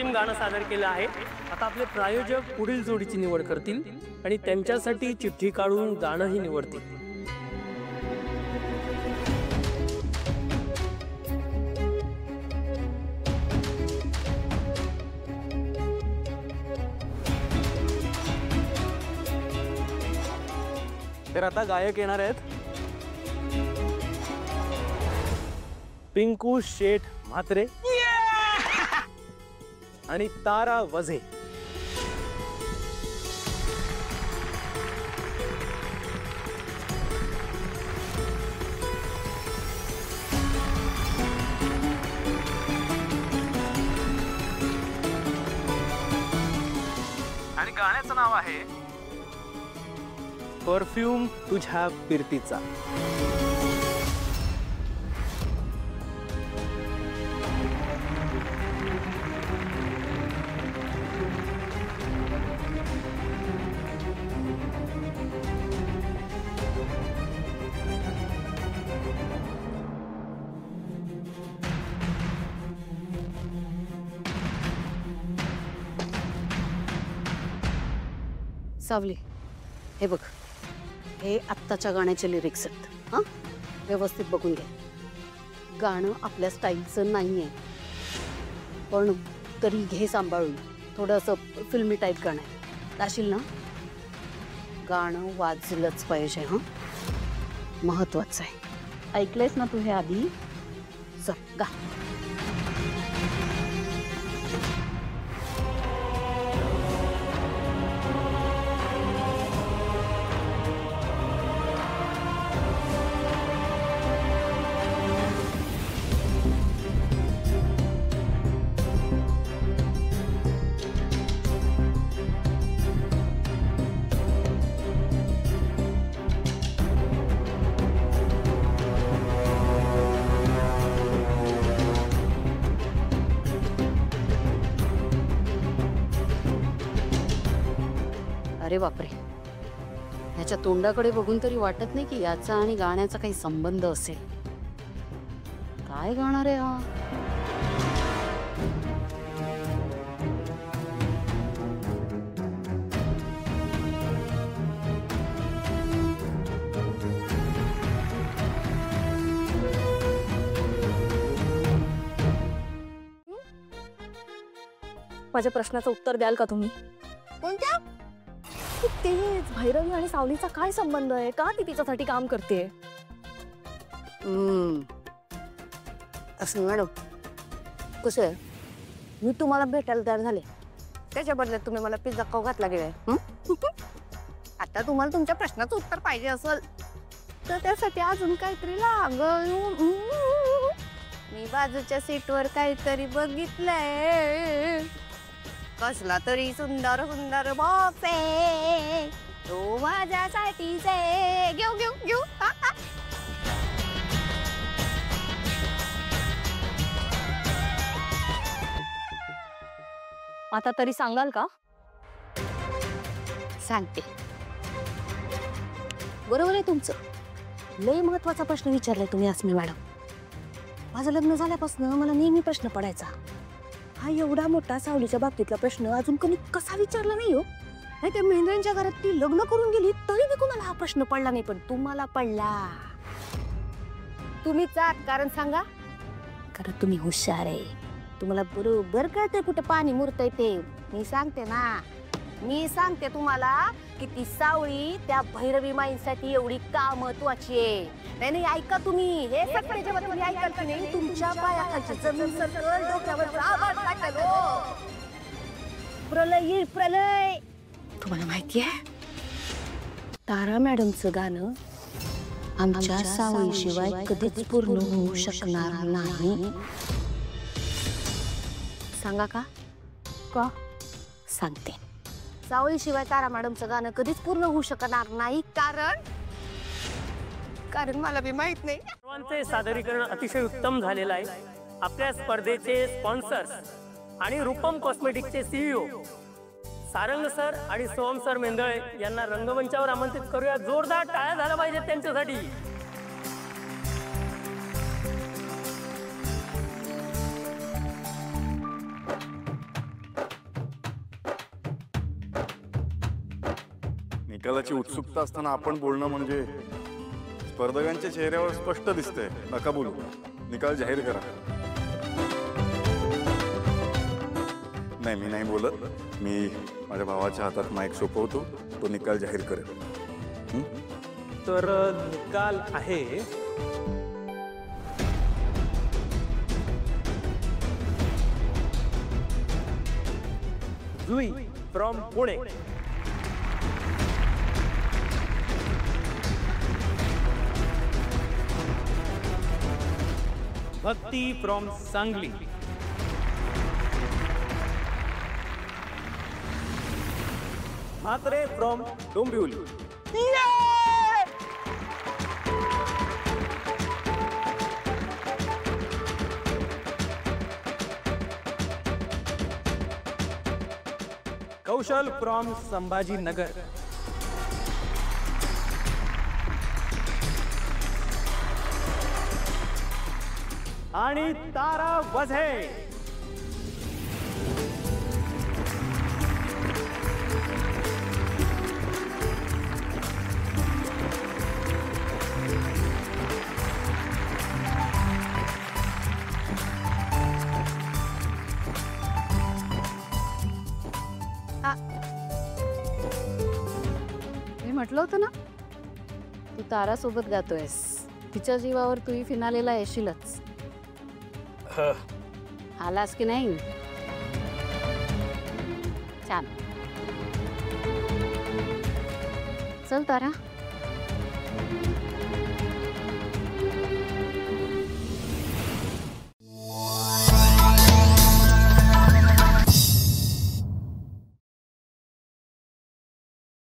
अप्रतिम गाणं सादर केलं आहे। आता आपले प्रायोजक पुढील जोडीची निवड करतील आणि त्यांच्यासाठी चिठ्ठी काढून गाणंही निवडतील। तर आता गायक येणार आहेत पिंकू शेठ म्हात्रे आणि तारा वझे। आणि गाण्याचं नाव आहे परफ्यूम तुझ्या फिरतीचा। सावली, हे बघ, हे आत्ताच्या गाण्याचे लिरिक्स आहेत। हां, व्यवस्थित बघून घे। गाणं आपल्या स्टाईलचं नाहीये, पण तरी घे सांभाळून। थोडंसं फिल्मी टाईप गाणं आहे, गाशील ना? गाणं वाजलंच पाहिजे। हां, महत्वाचं आहे। ऐकलंयस ना तू हे आधी? चल गा। अरे बापरे, ह्याच्या तोंडाकडे बघून तरी वाटत नाही की याचा आणि गाण्याचा काही संबंध असेल। काय गाणार आहे हा? माझ्या प्रश्नाचं उत्तर द्याल का तुम्ही? कोणत्या? तेच भैरवी आणि सावलीचा काय संबंध आहे? का ती तिच्यासाठी काम करते? असं मॅडम, कसं आहे, मी तुम्हाला भेटायला तयार झाले, त्याच्या बदल्यात तुम्ही मला पिझ्झा खाऊ घातला गेलाय। आता तुम्हाला तुमच्या प्रश्नाचं उत्तर पाहिजे असेल तर त्यासाठी अजून काहीतरी लागल। मी बाजूच्या सीटवर काहीतरी बघितलंय, कसला तरी सुंदर सुंदर बॉक्स आहे, तो माझ्यासाठीच आहे। घेऊ घेऊ घेऊ। आता तरी सांगाल का? सांगते। बरोबर आहे तुमचं, लय महत्वाचा प्रश्न विचारलाय तुम्ही अस्मी मॅडम। माझं लग्न झाल्यापासून मला नेहमी प्रश्न पडायचा, हा एवढा मोठा सावलीच्या बाबतीतला प्रश्न अजून कोणी कसा विचारला नाही हो? नाही, त्या मेंढरांच्या घरात ती लग्न करून गेली तरी मी कुणाला हा प्रश्न पडला नाही, पण तुम्हाला पडला। तुम्हीच कारण सांगा, कारण तुम्ही हुशार आहे, तुम्हाला बरोबर कळतंय कुठे पाणी मुरतंय ते। मी सांगते ना, मी सांगते तुम्हाला की ती सावळी त्या भैरवी माईंसाठी एवढी का महत्वाची आहे। नाही नाही, ऐका तुम्ही, हे सगळे जेव्हा तुम्ही ऐकाल नाही, तुमच्या पायाखालची जमीन सरकल, डोक्यावर आभाळ टाकेल हो। प्रलय येईल, प्रलय। तुम्हाला माहिती आहे, तारा मॅडमचं गाणं आमच्या सावळीशिवाय कधीच पूर्ण होऊ शकणार नाही। सांगा का? का? सांगते। सावळीशिवाय तारा मॅडमचं गाणं कधीच पूर्ण होऊ शकणार नाही, कारण मला बी माहित नाही। सर्वांचे सादरीकरण अतिशय उत्तम झालेलं आहे। आपल्या स्पर्धेचे स्पॉन्सर्स आणि रूपम कॉस्मेटिक्सचे सीईओ सारंग सर आणि सोहम सर मेंदळे यांना रंगमंचावर आमंत्रित करूया। जोरदार टाळ्या झाल्या पाहिजेत त्यांच्यासाठी। निकालाची उत्सुकता असताना आपण बोलणं म्हणजे स्पर्धकांच्या चेहऱ्यावर स्पष्ट दिसतंय. नका बोलू, निकाल जाहीर करा. नाही, मी नाही बोलत. मी माझ्या भावाच्या हातात माईक सोपवतो, तो निकाल जाहीर करेल. तर निकाल आहे Jui from Pune. Bhakti from Sangli. Mhatre from Dombivli. Kaushal from Sambhajinagar. आणि तारा वझे. मी म्हटलं होतं ना, तू तारा सोबत गातोयस. तिच्या जीवावर तूही फिनालेला येशीलच. आलास की नाही? छान. चल तारा,